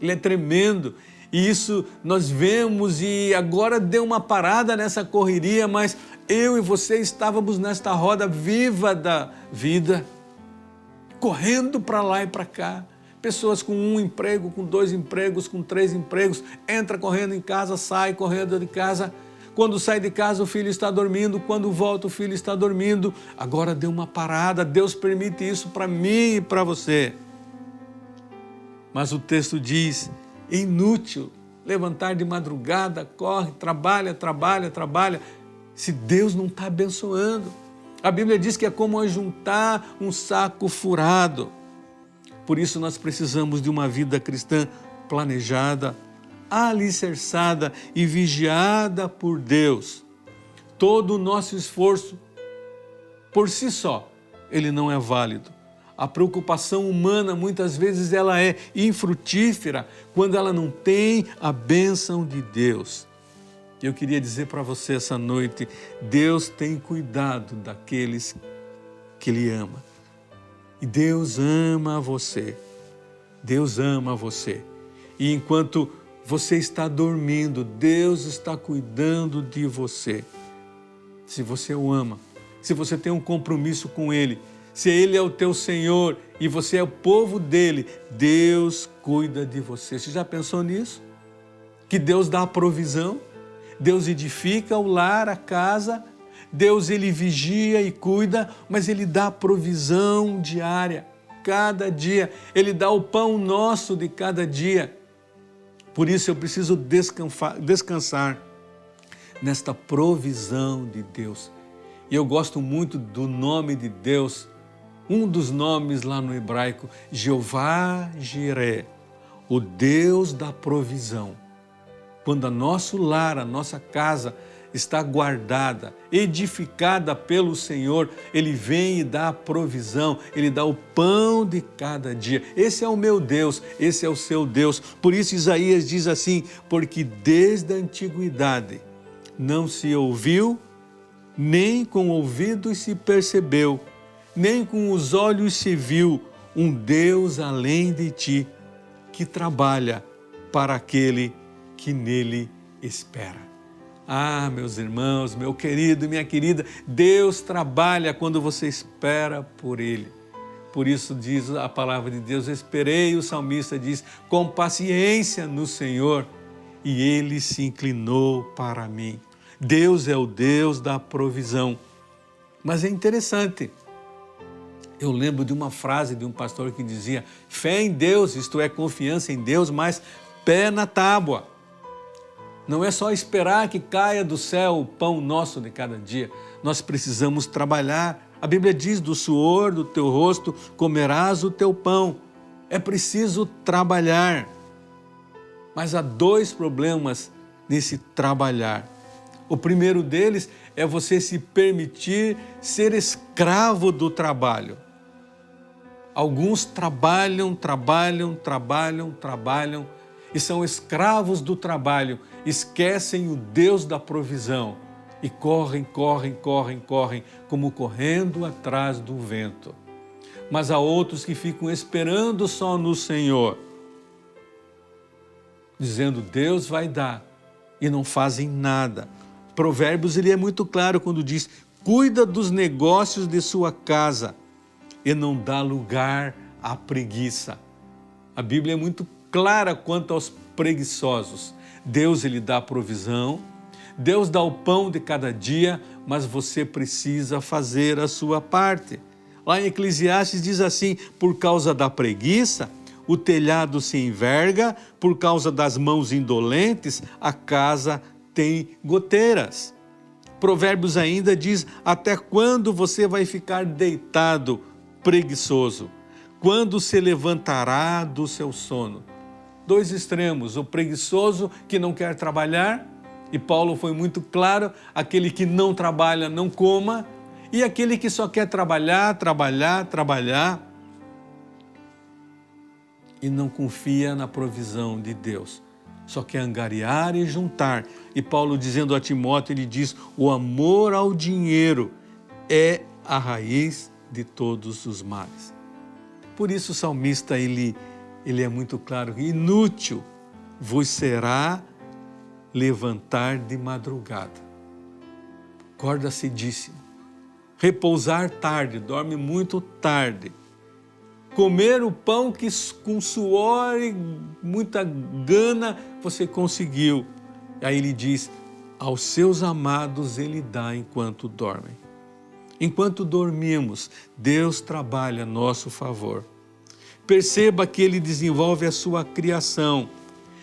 ele é tremendo. E isso nós vemos, e agora deu uma parada nessa correria, mas eu e você estávamos nesta roda viva da vida, correndo para lá e para cá. Pessoas com um emprego, com 2 empregos, com 3 empregos, entra correndo em casa, sai correndo de casa. Quando sai de casa, o filho está dormindo. Quando volta, o filho está dormindo. Agora deu uma parada. Deus permite isso para mim e para você. Mas o texto diz: é inútil levantar de madrugada, corre, trabalha, se Deus não está abençoando. A Bíblia diz que é como ajuntar um saco furado. Por isso nós precisamos de uma vida cristã planejada, alicerçada e vigiada por Deus. Todo o nosso esforço, por si só, ele não é válido. A preocupação humana, muitas vezes, ela é infrutífera quando ela não tem a bênção de Deus. Eu queria dizer para você essa noite, Deus tem cuidado daqueles que Ele ama. E Deus ama você. Deus ama você. E enquanto você está dormindo, Deus está cuidando de você. Se você o ama, se você tem um compromisso com Ele, se Ele é o teu Senhor e você é o povo dEle, Deus cuida de você. Você já pensou nisso? Que Deus dá a provisão, Deus edifica o lar, a casa, Deus Ele vigia e cuida, mas Ele dá a provisão diária, cada dia. Ele dá o pão nosso de cada dia. Por isso eu preciso descansar nesta provisão de Deus. E eu gosto muito do nome de Deus, um dos nomes lá no hebraico, Jeová Jiré, o Deus da provisão. Quando o nosso lar, a nossa casa está guardada, edificada pelo Senhor, Ele vem e dá a provisão, Ele dá o pão de cada dia. Esse é o meu Deus, esse é o seu Deus. Por isso Isaías diz assim, porque desde a antiguidade não se ouviu, nem com ouvidos se percebeu, nem com os olhos se viu um Deus além de ti, que trabalha para aquele que nele espera. Ah, meus irmãos, meu querido e minha querida, Deus trabalha quando você espera por Ele. Por isso diz a palavra de Deus, esperei, o salmista diz, com paciência no Senhor, e Ele se inclinou para mim. Deus é o Deus da provisão. Mas é interessante, eu lembro de uma frase de um pastor que dizia, fé em Deus, isto é, confiança em Deus, mas pé na tábua. Não é só esperar que caia do céu o pão nosso de cada dia. Nós precisamos trabalhar. A Bíblia diz, do suor do teu rosto comerás o teu pão. É preciso trabalhar. Mas há dois problemas nesse trabalhar. O primeiro deles é você se permitir ser escravo do trabalho. Alguns trabalham e são escravos do trabalho, esquecem o Deus da provisão e correm, como correndo atrás do vento. Mas há outros que ficam esperando só no Senhor, dizendo Deus vai dar e não fazem nada. Provérbios ele é muito claro quando diz, cuida dos negócios de sua casa e não dá lugar à preguiça. A Bíblia é muito clara quanto aos preguiçosos. Deus ele dá a provisão, Deus dá o pão de cada dia, mas você precisa fazer a sua parte. Lá em Eclesiastes diz assim, por causa da preguiça, o telhado se enverga, por causa das mãos indolentes, a casa tem goteiras. Provérbios ainda diz, até quando você vai ficar deitado, preguiçoso? Quando se levantará do seu sono? Dois extremos, o preguiçoso que não quer trabalhar, e Paulo foi muito claro, aquele que não trabalha não coma, e aquele que só quer trabalhar e não confia na provisão de Deus. Só quer angariar e juntar. E Paulo dizendo a Timóteo, ele diz, o amor ao dinheiro é a raiz de todos os males. Por isso o salmista, ele é muito claro, inútil vos será levantar de madrugada, acorda cedíssimo, repousar tarde, dorme muito tarde, comer o pão que com suor e muita gana você conseguiu. Aí ele diz, aos seus amados ele dá enquanto dormem. Enquanto dormimos, Deus trabalha a nosso favor. Perceba que Ele desenvolve a sua criação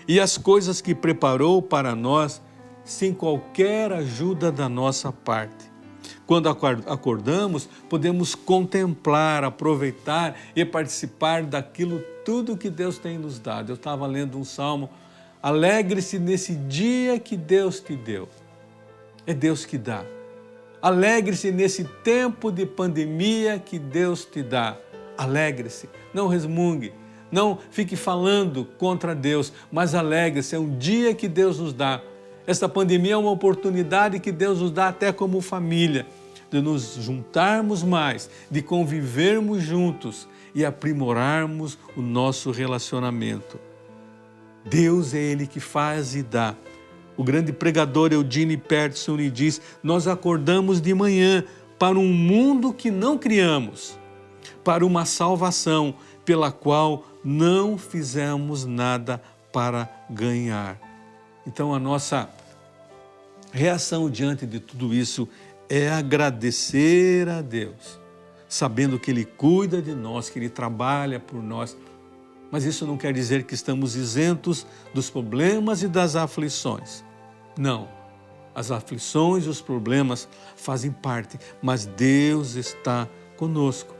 e as coisas que preparou para nós sem qualquer ajuda da nossa parte. Quando acordamos, podemos contemplar, aproveitar e participar daquilo tudo que Deus tem nos dado. Eu estava lendo um salmo, alegre-se nesse dia que Deus te deu. É Deus que dá. Alegre-se nesse tempo de pandemia que Deus te dá. Alegre-se, não resmungue, não fique falando contra Deus, mas alegre-se, é um dia que Deus nos dá. Esta pandemia é uma oportunidade que Deus nos dá até como família, de nos juntarmos mais, de convivermos juntos e aprimorarmos o nosso relacionamento. Deus é Ele que faz e dá. O grande pregador Eugene Peterson lhe diz: nós acordamos de manhã para um mundo que não criamos, para uma salvação pela qual não fizemos nada para ganhar. Então a nossa reação diante de tudo isso é agradecer a Deus, sabendo que Ele cuida de nós, que Ele trabalha por nós. Mas isso não quer dizer que estamos isentos dos problemas e das aflições. Não, as aflições e os problemas fazem parte, mas Deus está conosco.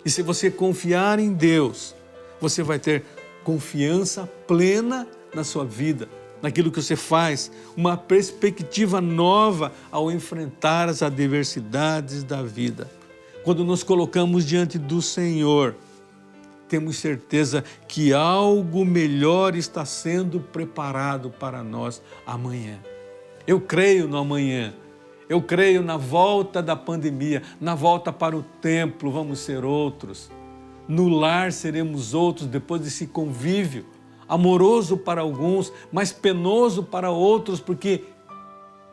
E se você confiar em Deus, você vai ter confiança plena na sua vida, naquilo que você faz, uma perspectiva nova ao enfrentar as adversidades da vida. Quando nos colocamos diante do Senhor, temos certeza que algo melhor está sendo preparado para nós amanhã. Eu creio no amanhã, eu creio na volta da pandemia, na volta para o templo vamos ser outros, no lar seremos outros depois desse convívio, amoroso para alguns, mas penoso para outros, porque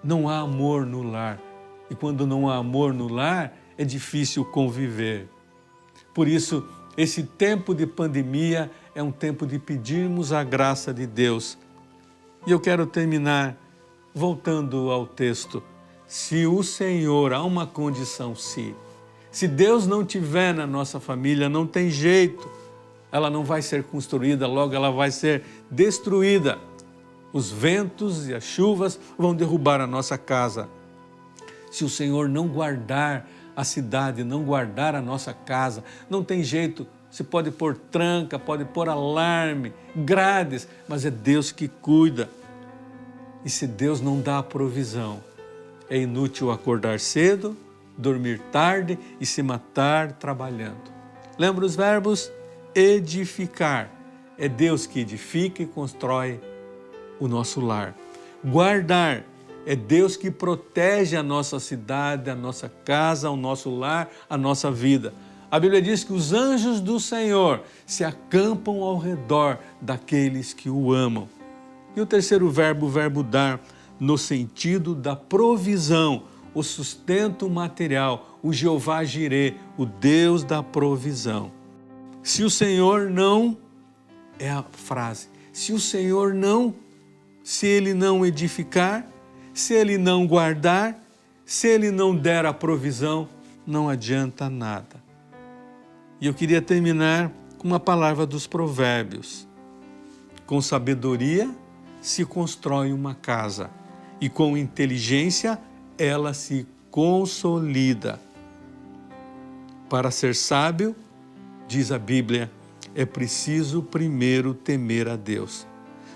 não há amor no lar. E quando não há amor no lar, é difícil conviver. Por isso, esse tempo de pandemia é um tempo de pedirmos a graça de Deus. E eu quero terminar voltando ao texto. Se o Senhor, há uma condição, se Deus não tiver na nossa família, não tem jeito. Ela não vai ser construída, logo ela vai ser destruída. Os ventos e as chuvas vão derrubar a nossa casa. Se o Senhor não guardar a cidade, não guardar a nossa casa, não tem jeito. Você pode pôr tranca, pode pôr alarme, grades, mas é Deus que cuida. E se Deus não dá a provisão, é inútil acordar cedo, dormir tarde e se matar trabalhando. Lembra os verbos? Edificar. É Deus que edifica e constrói o nosso lar. Guardar. É Deus que protege a nossa cidade, a nossa casa, o nosso lar, a nossa vida. A Bíblia diz que os anjos do Senhor se acampam ao redor daqueles que o amam. E o terceiro verbo, o verbo dar, no sentido da provisão, o sustento material, o Jeová Jirê, o Deus da provisão. Se o Senhor não, é a frase, se o Senhor não, se Ele não edificar, se Ele não guardar, se Ele não der a provisão, não adianta nada. E eu queria terminar com uma palavra dos Provérbios. Com sabedoria se constrói uma casa, e com inteligência ela se consolida. Para ser sábio, diz a Bíblia, é preciso primeiro temer a Deus.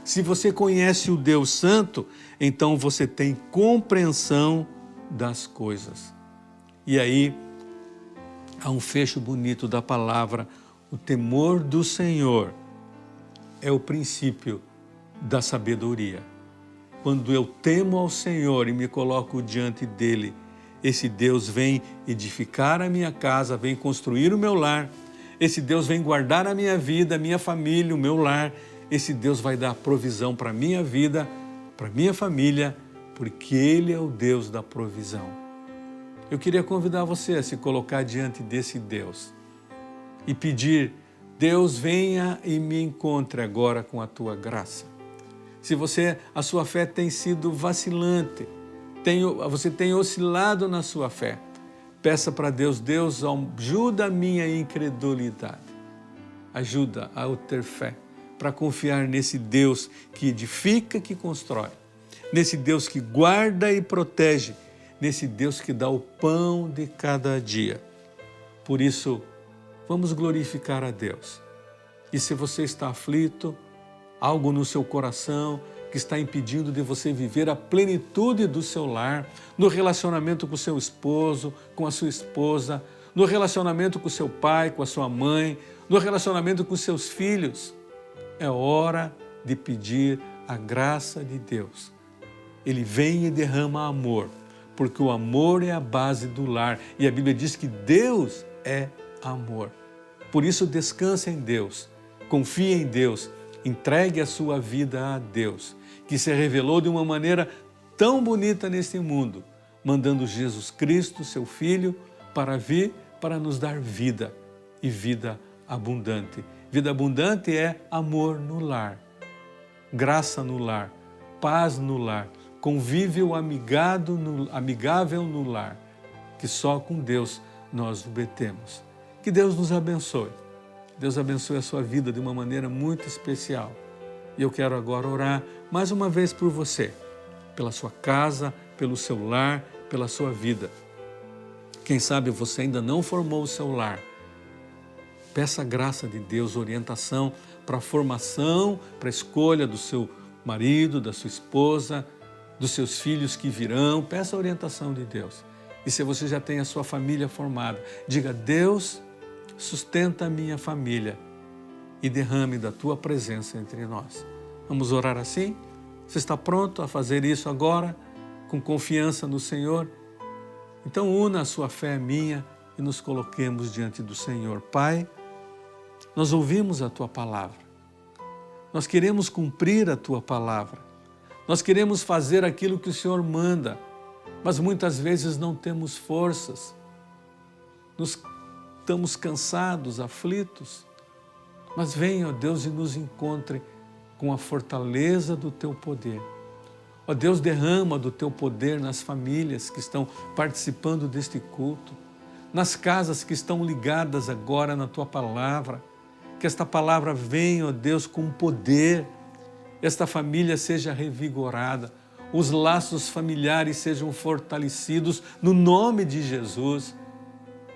Se você conhece o Deus Santo, então você tem compreensão das coisas. E aí, há um fecho bonito da palavra, o temor do Senhor é o princípio da sabedoria. Quando eu temo ao Senhor e me coloco diante dEle, esse Deus vem edificar a minha casa, vem construir o meu lar, esse Deus vem guardar a minha vida, a minha família, o meu lar, esse Deus vai dar provisão para a minha vida, para a minha família, porque Ele é o Deus da provisão. Eu queria convidar você a se colocar diante desse Deus e pedir, Deus, venha e me encontre agora com a Tua graça. Se a sua fé tem sido vacilante, você tem oscilado na sua fé, peça para Deus, Deus, ajuda a minha incredulidade, ajuda a eu ter fé, para confiar nesse Deus que edifica, que constrói, nesse Deus que guarda e protege, nesse Deus que dá o pão de cada dia. Por isso, vamos glorificar a Deus. E se você está aflito, algo no seu coração que está impedindo de você viver a plenitude do seu lar, no relacionamento com o seu esposo, com a sua esposa, no relacionamento com o seu pai, com a sua mãe, no relacionamento com os seus filhos, é hora de pedir a graça de Deus. Ele vem e derrama amor, porque o amor é a base do lar. E a Bíblia diz que Deus é amor. Por isso, descansa em Deus, confie em Deus, entregue a sua vida a Deus, que se revelou de uma maneira tão bonita neste mundo, mandando Jesus Cristo, seu Filho, para vir para nos dar vida e vida abundante. Vida abundante é amor no lar, graça no lar, paz no lar, convívio amigável no lar, que só com Deus nós obtemos. Que Deus nos abençoe. Deus abençoe a sua vida de uma maneira muito especial. E eu quero agora orar mais uma vez por você, pela sua casa, pelo seu lar, pela sua vida. Quem sabe você ainda não formou o seu lar. Peça a graça de Deus, orientação para a formação, para a escolha do seu marido, da sua esposa, dos seus filhos que virão. Peça a orientação de Deus. E se você já tem a sua família formada, diga: Deus, sustenta a minha família e derrame da tua presença entre nós. Vamos orar assim? Você está pronto a fazer isso agora, com confiança no Senhor? Então una a sua fé à minha e nos coloquemos diante do Senhor. Pai, nós ouvimos a tua palavra. Nós queremos cumprir a tua palavra. Nós queremos fazer aquilo que o Senhor manda, mas muitas vezes não temos forças. Estamos cansados, aflitos. Mas venha, ó Deus, e nos encontre com a fortaleza do teu poder. Ó Deus, derrama do teu poder nas famílias que estão participando deste culto, nas casas que estão ligadas agora na tua palavra. Que esta palavra venha, ó Deus, com poder. Esta família seja revigorada, os laços familiares sejam fortalecidos no nome de Jesus.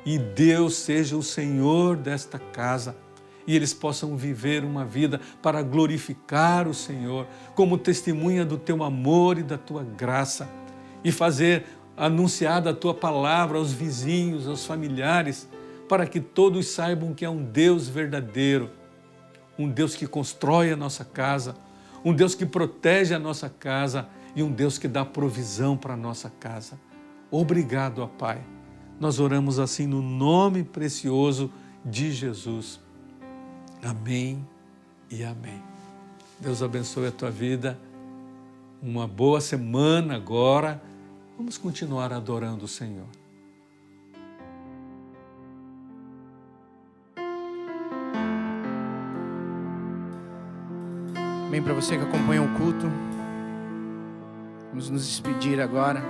E Deus seja o Senhor desta casa. E eles possam viver uma vida para glorificar o Senhor, como testemunha do teu amor e da tua graça, e fazer anunciada a tua palavra aos vizinhos, aos familiares, para que todos saibam que é um Deus verdadeiro, um Deus que constrói a nossa casa, um Deus que protege a nossa casa e um Deus que dá provisão para a nossa casa. Obrigado, ó Pai. Nós oramos assim no nome precioso de Jesus. Amém e amém. Deus abençoe a tua vida. Uma boa semana agora. Vamos continuar adorando o Senhor. Bem, para você que acompanha o culto, vamos nos despedir agora.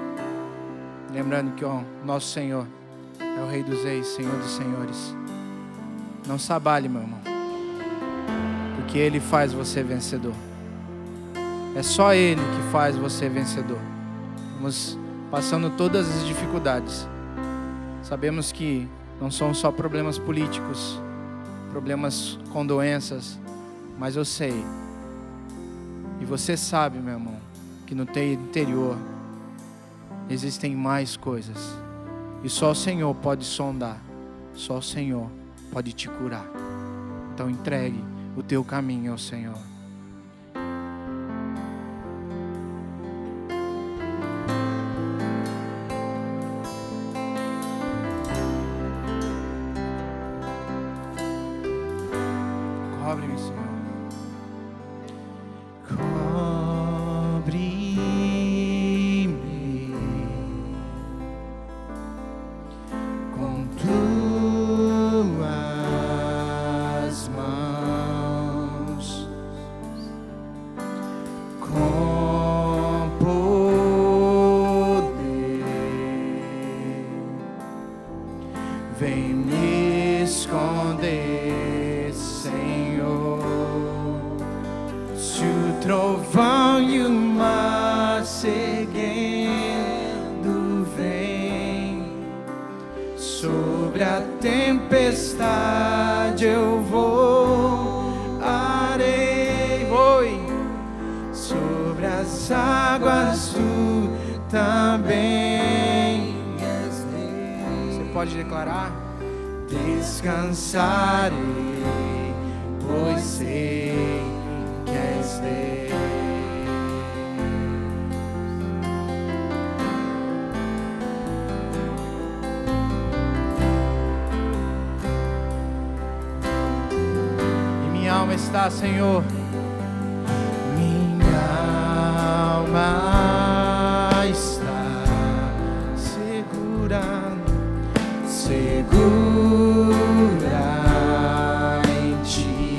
Lembrando que o nosso Senhor é o Rei dos Reis, Senhor dos Senhores. Não se abale, meu irmão, porque Ele faz você vencedor. É só Ele que faz você vencedor. Vamos passando todas as dificuldades. Sabemos que não são só problemas políticos, problemas com doenças, mas eu sei, e você sabe, meu irmão, que no teu interior existem mais coisas. E só o Senhor pode sondar, só o Senhor pode te curar. Então entregue o teu caminho ao Senhor. Cobre-me, Senhor. Vem me esconder, Senhor. Se o trovão e o mar seguindo vem, sobre a tempestade eu voarei, sobre as águas tu também. Pode declarar: descansarei, pois sei que és Deus. está, Senhor. Minha alma está segura em Ti.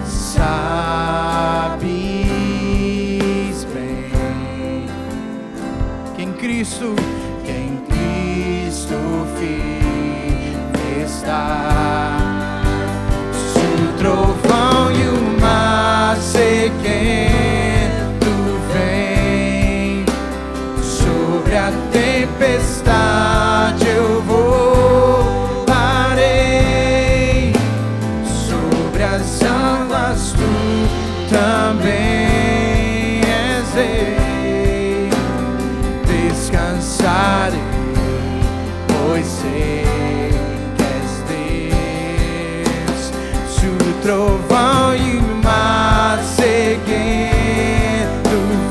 Sabes bem que em Cristo firme está. Se o trovão e o mar seguendo vem, sobre a tempestade eu voarei, sobre as águas tu também és rei. Descansarei, pois sei que és Deus. Se o trovão e o mar seguendo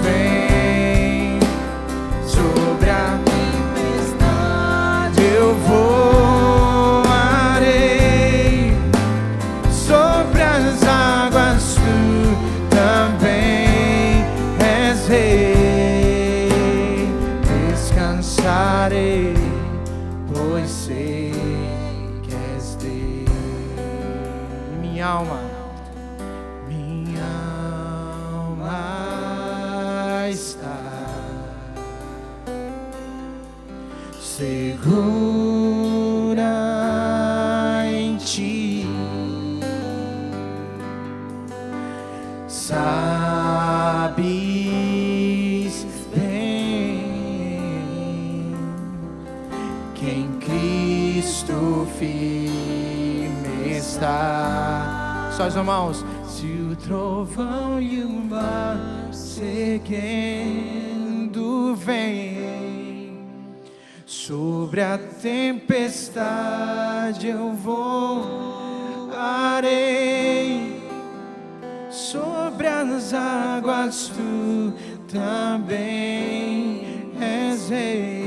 vem, sobre a tempestade eu voarei, sobre as águas tu também és rei. Descansarei, pois sei que és Deus. Minha alma está segura em Ti. Sabes bem que em Cristo firme está. Só as mãos. Se o trovão e o mar seguendo vem, sobre a tempestade eu voarei, sobre as águas tu também és rei.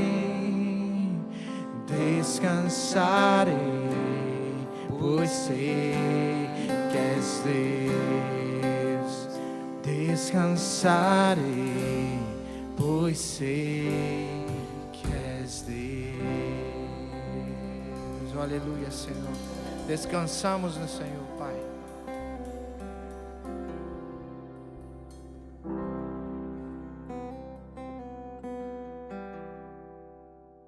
Descansarei, pois sei que és Deus. Descansarei, pois sei que és Deus. Oh, aleluia, Senhor. Descansamos no Senhor, Pai.